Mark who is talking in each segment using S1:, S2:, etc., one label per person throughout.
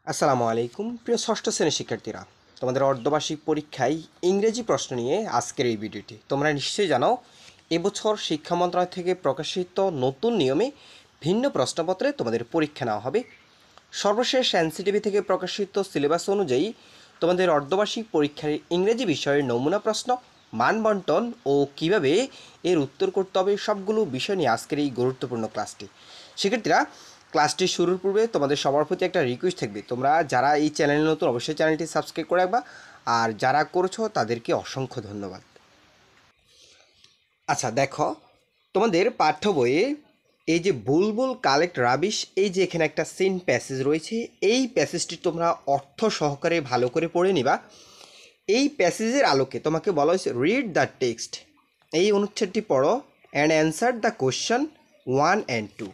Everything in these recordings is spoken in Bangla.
S1: আসসালামু আলাইকুম প্রিয় ষষ্ঠ শ্রেণীর শিক্ষার্থীরা, তোমাদের অর্ধবার্ষিক পরীক্ষায় ইংরেজি প্রশ্ন নিয়ে আজকের এই ভিডিওটি। তোমরা নিশ্চয়ই জানো এবছর শিক্ষা মন্ত্রণালয় থেকে প্রকাশিত নতুন নিয়মে ভিন্ন প্রশ্নপত্রে তোমাদের পরীক্ষা নেওয়া হবে। সর্বশেষ এনসিটিভি থেকে প্রকাশিত সিলেবাস অনুযায়ী তোমাদের অর্ধবার্ষিক পরীক্ষার ইংরেজি বিষয়ের নমুনা প্রশ্ন, মান বন্টন ও কীভাবে এর উত্তর করতে হবে সবগুলো বিষয় নিয়ে আজকের এই গুরুত্বপূর্ণ ক্লাসটি। শিক্ষার্থীরা, ক্লাসটি শুরুর পূর্বে তোমাদের সবার প্রতি একটা রিকোয়েস্ট থাকবে, তোমরা যারা এই চ্যানেলে নতুন অবশ্যই চ্যানেলটি সাবস্ক্রাইব করে রাখবা, আর যারা করেছো তাদেরকে অসংখ্য ধন্যবাদ। আচ্ছা দেখো, তোমাদের পাঠ্য বইয়ে এই যে বুলবুল কালেক্ট রাবিশ, এই যে এখানে একটা সিন প্যাসেজ রয়েছে, এই প্যাসেজটি তোমরা অর্থ সহকারে ভালো করে পড়ে নিবা। এই প্যাসেজের আলোকে তোমাকে বলা হয়েছে রিড দ্য টেক্সট, এই অনুচ্ছেদটি পড়ো and answer the question 1 and 2,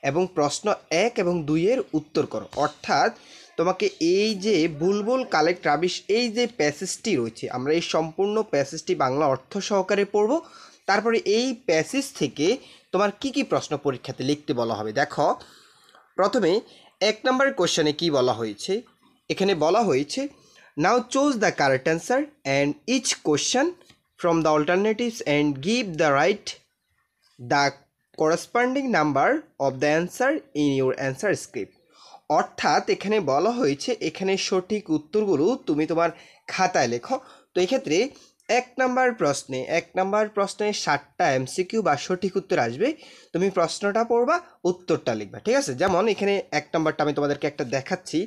S1: এবং প্রশ্ন 1 এবং 2 এর উত্তর করো। অর্থাৎ তোমাকে এই যে বুলবুল কালেক্ট রাবিশ, এই যে প্যাসেজটি রয়েছে, আমরা এই সম্পূর্ণ প্যাসেজটি বাংলা অর্থ সহকারে পড়ব। তারপরে এই প্যাসেজ থেকে তোমার কি কি প্রশ্ন পরীক্ষাতে লিখতে বলা হবে। দেখো, প্রথমে 1 নম্বরের কোশ্চেনে কি বলা হয়েছে, এখানে বলা হয়েছে now choose the correct answer and each question from the alternatives and give the right the corresponding number of the answer in your answer script. অর্থাৎ এখানে বলা হয়েছে এখানে সঠিক উত্তরগুলো তুমি তোমার খাতায় লেখো। তো এক্ষেত্রে 1 নম্বর প্রশ্নে 7টা এমসিকিউ বা সঠিক উত্তর আসবে, তুমি প্রশ্নটা পড়বা, উত্তরটা লিখবা, ঠিক আছে। যেমন এখানে 1 নম্বরটা আমি তোমাদেরকে একটা দেখাচ্ছি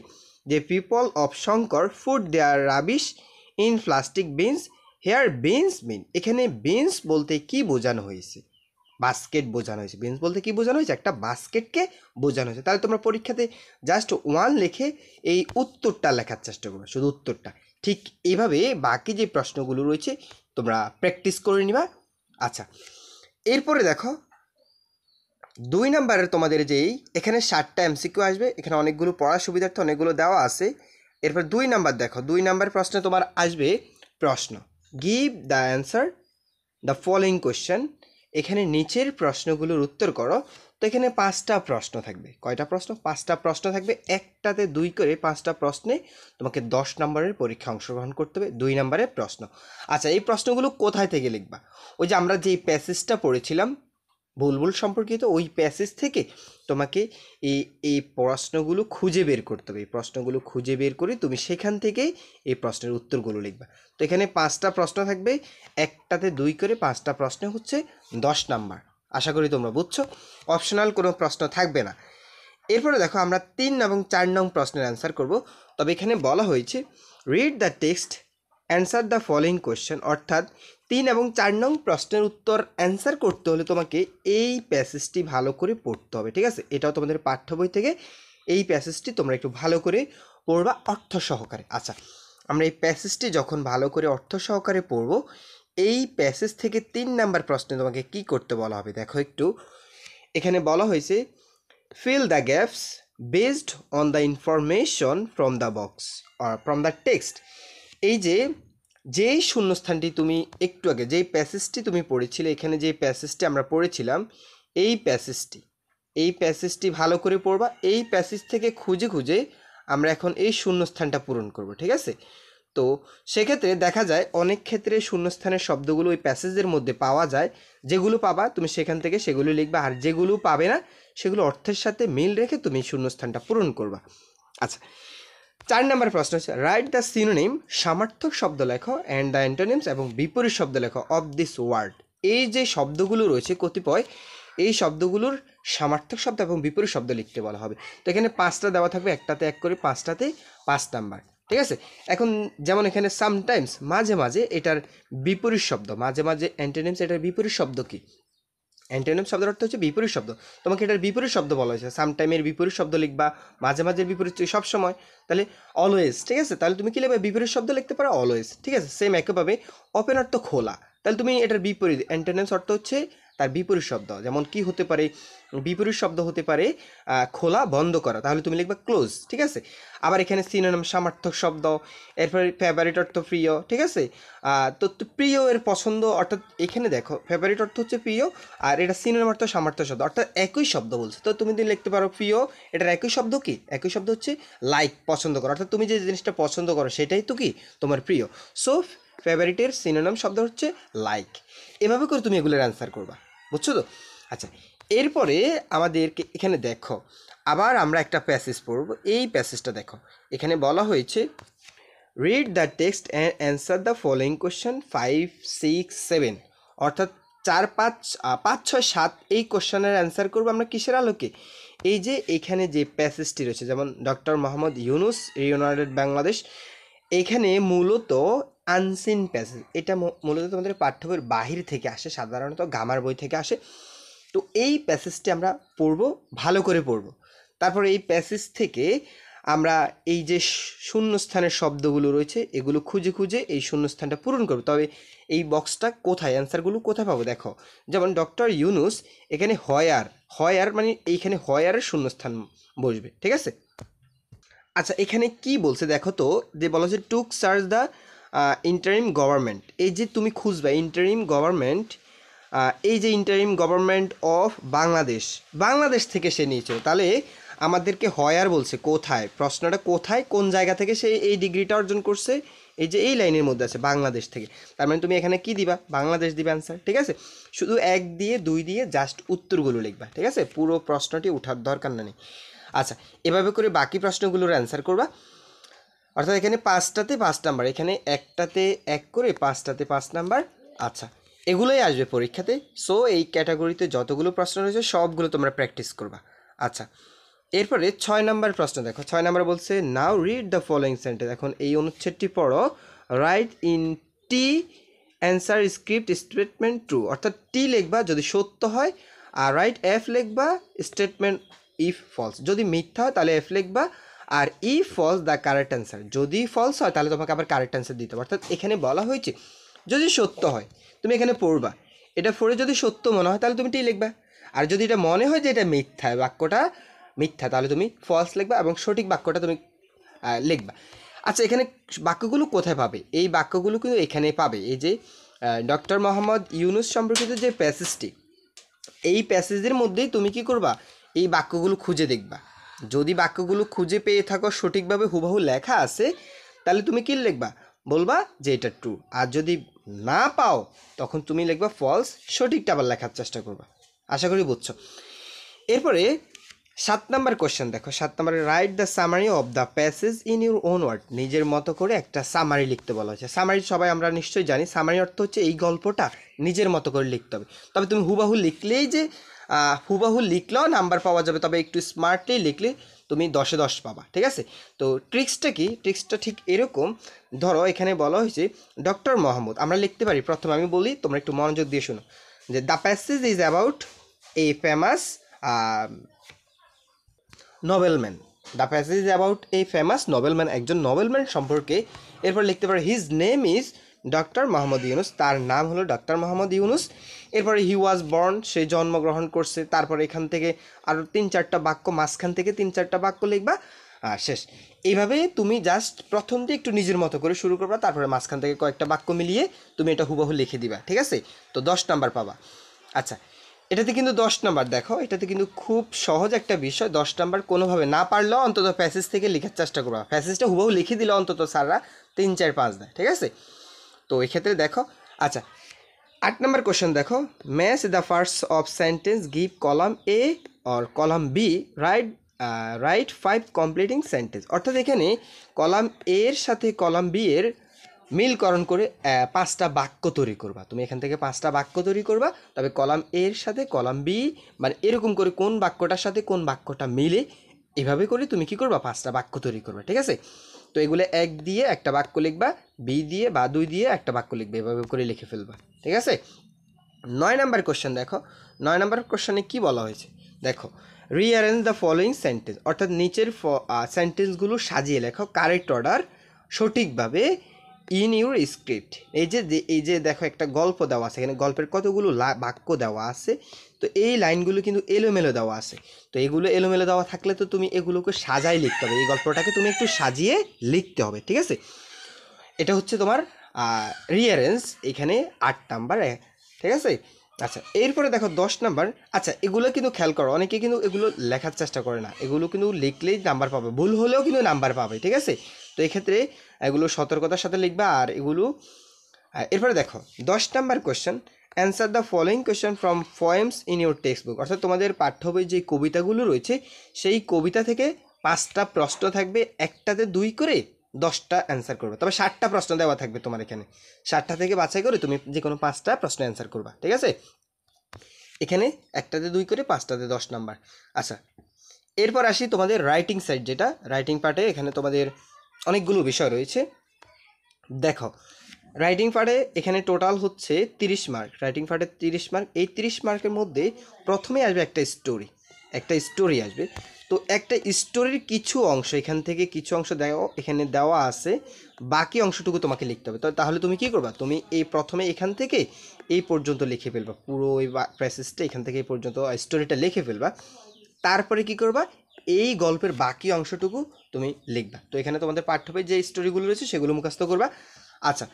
S1: যে people of Shankar food their rubbish in plastic bins, here bins mean. এখানে বিনস বলতে কি বোঝানো হয়েছে? বাস্কেট বোঝানো হয়েছে। বিনস বলতে কি বোঝানো হয়েছে? একটা বাস্কেটকে বোঝানো হয়েছে। তাহলে তোমরা পরীক্ষাতে জাস্ট 1 লিখে এই উত্তরটা লেখার চেষ্টা করবে, শুধু উত্তরটা। ঠিক এইভাবে বাকি যে প্রশ্নগুলো রয়েছে তোমরা প্র্যাকটিস করে নিবা। আচ্ছা, এরপরে দেখো 2 নম্বরের তোমাদের যেই এখানে 7টা এমসিকিউ আসবে, এখানে অনেকগুলো পড়ার সুবিধার্থে অনেকগুলো দেওয়া আছে। এরপর 2 নাম্বার দেখো, 2 নাম্বার প্রশ্নে তোমার আসবে প্রশ্ন give the answer the following question. এখানে নিচের প্রশ্নগুলোর উত্তর করো। তো এখানে 5টা প্রশ্ন থাকবে। কয়টা প্রশ্ন? 5টা প্রশ্ন থাকবে। একটাতে 2 করে 5টা প্রশ্নে তোমাকে 10 নম্বরের পরীক্ষা অংশগ্রহণ করতে হবে। 2 নম্বরের প্রশ্ন। আচ্ছা, এই প্রশ্নগুলো কোথায় থেকে লিখবা? ওই যে আমরা যে প্যাসেজটা পড়েছিলাম বুলবুল সম্পর্কিত, ওই প্যাসেজ থেকে তোমাকে এই এই প্রশ্নগুলো খুঁজে বের করতে হবে। এই প্রশ্নগুলো খুঁজে বের করে তুমি সেখান থেকেই এই প্রশ্নের উত্তরগুলো লিখবা। তো এখানে 5টা প্রশ্ন থাকবে, একটাতে 2 করে 5টা প্রশ্ন হচ্ছে 10 নাম্বার। আশা করি তোমরা বুঝছো। অপশনাল কোনো প্রশ্ন থাকবে না। এরপরে দেখো, আমরা 3 এবং 4 নং প্রশ্নের অ্যান্সার করব। তবে এখানে বলা হয়েছে read the text, answer the following question. অর্থাৎ 3 এবং 4 নং প্রশ্নের উত্তর অ্যান্সার করতে হলে তোমাকে এই প্যাসেজটি ভালো করে পড়তে হবে, ঠিক আছে। এটাও তোমাদের পাঠ্য বই থেকে এই প্যাসেজটি তোমরা একটু ভালো করে পড়বা অর্থ সহকারে। আচ্ছা, আমরা এই প্যাসেজটি যখন ভালো করে অর্থ সহকারে পড়ব, এই প্যাসেজ থেকে 3 নাম্বার প্রশ্নে তোমাকে কি করতে বলা হবে। দেখো একটু, এখানে বলা হয়েছে fill the gaps based on the information from the box or from the text। এই যে যেই শূন্যস্থানটি তুমি একটু আগে যেই প্যাসেজটি তুমি পড়েছিলে, এখানে যে প্যাসেজটি আমরা পড়েছিলাম, এই প্যাসেজটি ভালো করে পড়বা। এই প্যাসেজ থেকে খুঁজে খুঁজে আমরা এখন এই শূন্যস্থানটা পূরণ করব, ঠিক আছে। তো সেক্ষেত্রে দেখা যায় অনেক ক্ষেত্রে শূন্যস্থানের শব্দগুলো ওই প্যাসেজের মধ্যে পাওয়া যায়। যেগুলো পাবা তুমি সেখান থেকে সেগুলো লিখবা, আর যেগুলো পাবে না সেগুলো অর্থের সাথে মিল রেখে তুমি শূন্যস্থানটা পূরণ করবা। আচ্ছা, 4 নম্বর প্রশ্ন হচ্ছে রাইট দ্য সিনোনিম, সমার্থক শব্দ লেখো, অ্যান্ড দ্য অ্যান্টোনিমস, এবং বিপরীত শব্দ লেখো অফ দিস ওয়ার্ড। এই যে শব্দগুলো রয়েছে কতিপয়, এই শব্দগুলোর সমার্থক শব্দ এবং বিপরীত শব্দ লিখতে বলা হবে। তো এখানে 5টা দেওয়া থাকবে, একটাতে 1 করে, 5টাতে 5 নাম্বার, ঠিক আছে। এখন যেমন এখানে সামটাইমস, মাঝে মাঝে, এটার বিপরীত শব্দ, মাঝে মাঝে অ্যান্টোনিমস, এটার বিপরীত শব্দ কি? অ্যান্টোনিম শব্দের অর্থ হচ্ছে বিপরীত শব্দ। তোমাকে এটার বিপরীত শব্দ বলা হয়েছে। সামটাইমের বিপরীত শব্দ লিখবা, মাঝে মাঝে বিপরীত সবসময়, তাহলে অলওয়েজ, ঠিক আছে। তাহলে তুমি কি লিখবে? বিপরীত শব্দ লিখতে পারো অলওয়েজ, ঠিক আছে। সেম একইভাবে ওপেন অর্থ খোলা, তাহলে তুমি এটার বিপরীত অ্যান্টোনিমস অর্থ হচ্ছে তার বিপরীত শব্দ, যেমন কি হতে পারে, বিপরীত শব্দ হতে পারে খোলা বন্ধ করা, তাহলে তুমি লিখবা ক্লোজ, ঠিক আছে। আবার এখানে সিনোনিম সমার্থক শব্দ, এরপরে ফেভারিট অর্থ প্রিয়, ঠিক আছে। তো প্রিয় এর পছন্দ, অর্থাৎ এখানে দেখো ফেভারিট অর্থ হচ্ছে প্রিয়, আর এটা সিনোনিম অর্থ সমার্থক শব্দ, অর্থাৎ একই শব্দ বলছে। তো তুমি লিখতে পারো প্রিয়, এটার একই শব্দ কি, একই শব্দ হচ্ছে লাইক, পছন্দ করো, অর্থাৎ তুমি যে জিনিসটা পছন্দ করো সেটাই তো কি তোমার প্রিয়। সো ফেভারিটের সিনোনিম শব্দ হচ্ছে লাইক। এভাবে করে তুমি এগুলোর অ্যান্সার করবা, বুঝছো তো? আচ্ছা, এরপরে আমাদেরকে এখানে দেখো আবার আমরা একটা প্যাসেজ পড়ব। এই প্যাসেজটা দেখো, এখানে বলা হয়েছে read the text and answer the following question 5, 6, 7, অর্থাৎ 4, 5, 5, 6, 7 এই কোশ্চেনের অ্যান্সার করবো আমরা কিসের আলোকে? এই যে এখানে যে প্যাসেজটি রয়েছে, যেমন ডক্টর মোহাম্মদ ইউনুস রিউনাইটেড বাংলাদেশ, এখানে মূলত আনসিন প্যাসেজ, এটা মূলত তোমাদের পাঠ্য বইয়ের বাহির থেকে আসে, সাধারণত গামার বই থেকে আসে। তো এই প্যাসেজটি আমরা পড়ব, ভালো করে পড়ব। তারপর এই প্যাসেজ থেকে আমরা এই যে শূন্যস্থানের শব্দগুলো রয়েছে এগুলো খুঁজে খুঁজে এই শূন্যস্থানটা পূরণ করব। তবে এই বক্সটা কোথায়, অ্যান্সারগুলো কোথায় পাবো দেখো, যেমন ডক্টর ইউনুস, এখানে হয়ার মানে এইখানে হয়ারের শূন্যস্থান বসবে, ঠিক আছে। আচ্ছা, এখানে কি বলছে দেখো তো, যে বলা হচ্ছে টুক সার্চ দ্য ইন্টারিম গভর্নমেন্ট, এই যে তুমি খুঁজবে ইন্টারিম গভর্নমেন্ট, এই যে ইন্টারিম গভর্নমেন্ট অফ বাংলাদেশ থেকে সে নিয়েছে, তাহলে আমাদেরকে হয়ার বলছে কোথায়, প্রশ্নটা কোথায়, কোন জায়গা থেকে সে এই ডিগ্রিটা অর্জন করছে, এই যে এই লাইনের মধ্যে আছে বাংলাদেশ থেকে, তার মানে তুমি এখানে কি দিবা, বাংলাদেশ দিবা অ্যান্সার, ঠিক আছে। শুধু 1 দিয়ে 2 দিয়ে জাস্ট উত্তরগুলো লিখবা, ঠিক আছে, পুরো প্রশ্নটি উঠার দরকার নেই। আচ্ছা, এভাবে করে বাকি প্রশ্নগুলোর অ্যান্সার করবা, অর্থাৎ এখানে 5টাতে 5 নাম্বার, এখানে 1টাতে 1 করে 5টাতে 5 নাম্বার। আচ্ছা, এগুলোই আসবে পরীক্ষাতে। সো এই ক্যাটাগরিতে যতগুলো প্রশ্ন রয়েছে সবগুলো তোমরা প্র্যাকটিস করবা। আচ্ছা, এরপরে 6 নাম্বার প্রশ্ন দেখো, 6 নাম্বার বলছে now read the following sentence, এখন এই অনুচ্ছেদটি পড়ো, right in T answer script statement true, অর্থাৎ টি লিখবা যদি সত্য হয়, আর রাইট এফ লিখবা স্টেটমেন্ট ইফ ফলস, যদি মিথ্যা হয় তাহলে এফ লিখবা, আর ই ফলস দ্য কারেক্ট অ্যান্সার, যদি ফলস হয় তাহলে তোমাকে আবার কারেক্ট অ্যান্সার দিতে হবে। অর্থাৎ এখানে বলা হয়েছে যদি সত্য হয় তুমি এখানে পড়বা, এটা পড়ে যদি সত্য মনে হয় তাহলে তুমি টি লিখবা, আর যদি এটা মনে হয় যে এটা মিথ্যা, বাক্যটা মিথ্যা, তাহলে তুমি ফলস লিখবা এবং সঠিক বাক্যটা তুমি লিখবা। আচ্ছা, এখানে বাক্যগুলো কোথায় পাবে? এই বাক্যগুলো কিন্তু এখানে পাবে, এই যে ডক্টর মোহাম্মদ ইউনুস সম্পর্কিত যে প্যাসেজটি, এই প্যাসেজের মধ্যেই তুমি কি করবা, এই বাক্যগুলো খুঁজে দেখবা। যদি বাক্যগুলো খুঁজে পেয়ে থাকো সঠিকভাবে হুবহু লেখা আছে, তাহলে তুমি কি লিখবা, বলবা যে এটা ট্রু, আর যদি না পাও তখন তুমি লিখবা ফলস, সঠিকটা আবার লেখার চেষ্টা করবা। আশা করি বুঝছো। এরপরে 7 নাম্বার কোশ্চেন দেখো, 7 নাম্বারে write the summary of the passage in your own word, নিজের মতো করে একটা সামারি লিখতে বলা হয়েছে। সামারি সবাই আমরা নিশ্চয়ই জানি, সামারি অর্থ হচ্ছে এই গল্পটা নিজের মতো করে লিখতে হবে। তবে তুমি হুবাহু লিখলেই যে হুবাহু লিখলেও নাম্বার পাওয়া যাবে, তবে একটু স্মার্টলি লিখলে তুমি 10-এ 10 পাবা, ঠিক আছে। তো ট্রিক্সটা কি, ট্রিক্সটা ঠিক এরকম, ধরো এখানে বলা হয়েছে ডক্টর মোহাম্মদ, আমরা লিখতে পারি, প্রথমে আমি বলি তোমরা একটু মনোযোগ দিয়ে শোনো, যে the passage is about a famous Nobel man, the passage is about a famous Nobel man, একজন নভেলম্যান সম্পর্কে। এরপর লিখতে পারে his name is doctor Mohammad Yunus, তার নাম হলো ডক্টর মোহাম্মদ ইউনুস। এরপরে হি ওয়াজ বর্ন, সে জন্মগ্রহণ করছে। তারপর এখান থেকে আরও 3-4টা বাক্য, মাঝখান থেকে 3-4টা বাক্য লিখবা, শেষ। এইভাবে তুমি জাস্ট প্রথম দিয়ে একটু নিজের মতো করে শুরু করবা, তারপরে মাঝখান থেকে কয়েকটা বাক্য মিলিয়ে তুমি এটা হুবহু লিখে দিবা, ঠিক আছে। তো 10 নাম্বার পাবা। আচ্ছা, এটাতে কিন্তু 10 নাম্বার, দেখো এটাতে কিন্তু খুব সহজ একটা বিষয়, 10 নাম্বার কোনোভাবে না পারলেও অন্তত প্যাসেজ থেকে লেখার চেষ্টা করবা, প্যাসেজটা হুবহু লিখে দিলে অন্তত স্যাররা 3, 4, 5 দেয়, ঠিক আছে। তো এক্ষেত্রে দেখো, আচ্ছা 8 নাম্বার কোশ্চেন দেখো, match the first of sentence, give column A or column B, right 5 completing sentence, অর্থাৎ এখানে কলাম এর সাথে কলাম বি এর মিলকরণ করে 5টা বাক্য তৈরি করবা। তুমি এখান থেকে 5টা বাক্য তৈরি করবা, তবে কলাম এর সাথে কলাম বি, মানে এরকম করে কোন বাক্যটার সাথে কোন বাক্যটা মিলে, এভাবে করে তুমি কি করবা, 5টা বাক্য তৈরি করবা, ঠিক আছে। তো এগুলো 1 দিয়ে একটা বাক্য লিখবা, বি দিয়ে বা 2 দিয়ে একটা বাক্য লিখবে, এভাবে করে লিখে ফেলবা, ঠিক আছে। 9 নাম্বার কোশ্চেন দেখো, 9 নাম্বার কোশ্চেনে কি বলা হয়েছে দেখো, রিঅ্যারেঞ্জ দ্য ফলোয়িং সেন্টেন্স, অর্থাৎ নিচের সেন্টেন্সগুলো সাজিয়ে লেখো কারেক্ট অর্ডার, সঠিকভাবে ইন ইউর স্ক্রিপ্ট। এই যে দেখো একটা গল্প দেওয়া আছে, এখানে গল্পের কতগুলো বাক্য দেওয়া আছে, তো এই লাইনগুলো কিন্তু এলোমেলো দেওয়া আছে। তো এগুলো এলোমেলো দেওয়া থাকলে তো তুমি এগুলোকে সাজাই লিখতে হবে, এই গল্পটাকে তুমি একটু সাজিয়ে লিখতে হবে, ঠিক আছে। এটা হচ্ছে তোমার রিয়ারেঞ্জ, এখানে 8 নাম্বার, ঠিক আছে। আচ্ছা এরপরে দেখো 10 নাম্বার। আচ্ছা এগুলো কিন্তু খেয়াল করো, অনেকে কিন্তু এগুলো লেখার চেষ্টা করে না, এগুলো কিন্তু লিখলেই নাম্বার পাবে, ভুল হলেও কিন্তু নাম্বার পাবে, ঠিক আছে। তো এক্ষেত্রে এগুলো সতর্কতার সাথে লিখবা। আর এগুলো এরপরে দেখো 10 number question, answer the following question from poems in your text book. অর্থাৎ তোমাদের পাঠ্য বই যে কবিতাগুলো রয়েছে সেই কবিতা থেকে 5টা প্রশ্ন থাকবে, একটাতে 2 করে 10টা অ্যান্সার করবে, তবে 60টা প্রশ্ন দেওয়া থাকবে তোমার এখানে, 60টা থেকে বাছাই করে তুমি যে কোনো 5টা প্রশ্ন অ্যান্সার করবা, ঠিক আছে। এখানে একটাতে 2 করে 5টাতে 10 নাম্বার। আচ্ছা এরপর আসি তোমাদের রাইটিং সাইড, যেটা রাইটিং পার্টে এখানে তোমাদের অনেকগুলো বিষয় রয়েছে। দেখো রাইটিং পার্টে এখানে টোটাল হচ্ছে 30 মার্ক, রাইটিং পার্টে 30 মার্ক। এই 30 মার্কের মধ্যে প্রথমে আসবে একটা স্টোরি আসবে। তো একটা স্টোরির কিছু অংশ এখান থেকে কিছু অংশ এখানে দেওয়া আছে, বাকি অংশটুকু তোমাকে লিখতে হবে। তো তাহলে তুমি কি করবা, তুমি এই প্রথমে এখান থেকে এই পর্যন্ত লিখে ফেলবা, পুরো ওই প্যাসেজটা এখান থেকে এই পর্যন্ত স্টোরিটা লিখে ফেলবা। তারপরে কি করবা, এই গল্পের বাকি অংশটুকু তুমি লিখবা। তো এখানে তোমাদের পাঠ্য বইয়ে যে স্টোরিগুলো রয়েছে সেগুলো মুখস্থ করবা। আচ্ছা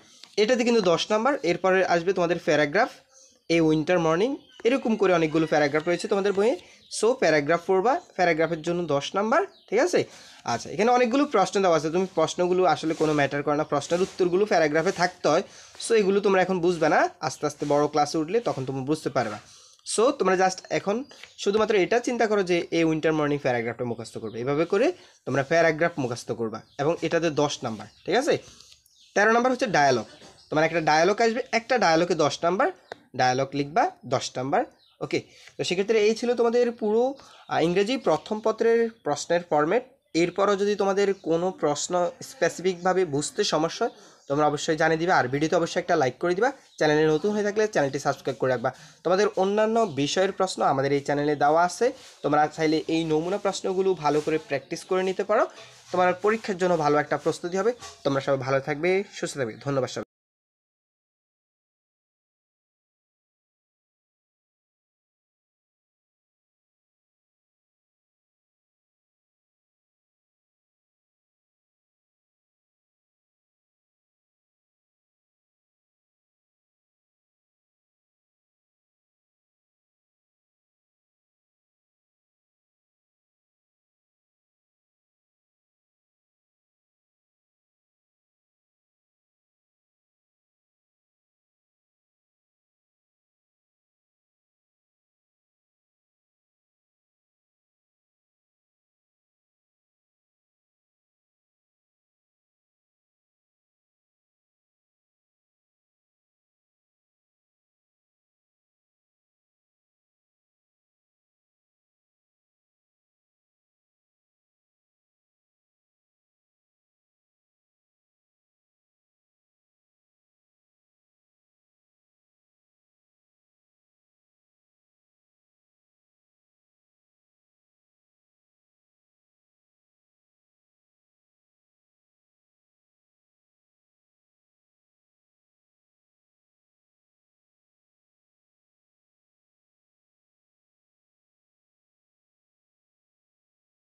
S1: এটাতে কিন্তু 10 নাম্বার। এরপরে আসবে তোমাদের প্যারাগ্রাফ, এ উইন্টার মর্নিং, এরকম করে অনেকগুলো প্যারাগ্রাফ রয়েছে তোমাদের বইয়ে। সো প্যারাগ্রাফ পড়বা, প্যারাগ্রাফের জন্য 10 নাম্বার, ঠিক আছে। আচ্ছা এখানে অনেকগুলো প্রশ্ন দেওয়া আছে, তুমি প্রশ্নগুলো আসলে কোনো ম্যাটার করে না, প্রশ্নের উত্তরগুলো প্যারাগ্রাফে থাকতে হয়। সো এগুলো তোমরা এখন বুঝবে না, আস্তে আস্তে বড় ক্লাসে উঠলে তখন তুমি বুঝতে পারবা। সো তোমরা জাস্ট এখন শুধুমাত্র এটা চিন্তা করো যে এই উইন্টার মর্নিং প্যারাগ্রাফটা মুখস্থ করবে, এভাবে করে তোমরা প্যারাগ্রাফ মুখস্থ করবা, এবং এটাতে 10 নাম্বার, ঠিক আছে। 13 নাম্বার হচ্ছে ডায়ালগ, তোমার একটা ডায়ালগ আসবে, একটা ডায়ালগে 10 নাম্বার, ডায়ালগ লিখবা 10 নাম্বার, ওকে। তো সেক্ষেত্রে এই ছিল তোমাদের পুরো ইংরেজি প্রথম পত্রের প্রশ্নের ফরম্যাট। এরপরও যদি তোমাদের কোনো প্রশ্ন স্পেসিফিকভাবে বুঝতে সমস্যা হয় তোমরা অবশ্যই জানিয়ে দিবে, আর ভিডিওতে অবশ্যই একটা লাইক করে দিবা, চ্যানেলে নতুন হয়ে থাকলে চ্যানেলটি সাবস্ক্রাইব করে রাখবা। তোমাদের অন্যান্য বিষয়ের প্রশ্ন আমাদের এই চ্যানেলে দেওয়া আছে, তোমরা চাইলে এই নমুনা প্রশ্নগুলো ভালো করে প্র্যাকটিস করে নিতে পারো, তোমার পরীক্ষার জন্য ভালো একটা প্রস্তুতি হবে। তোমরা সবাই ভালো থাকবে, সুস্থ থাকবে, ধন্যবাদ সবাই।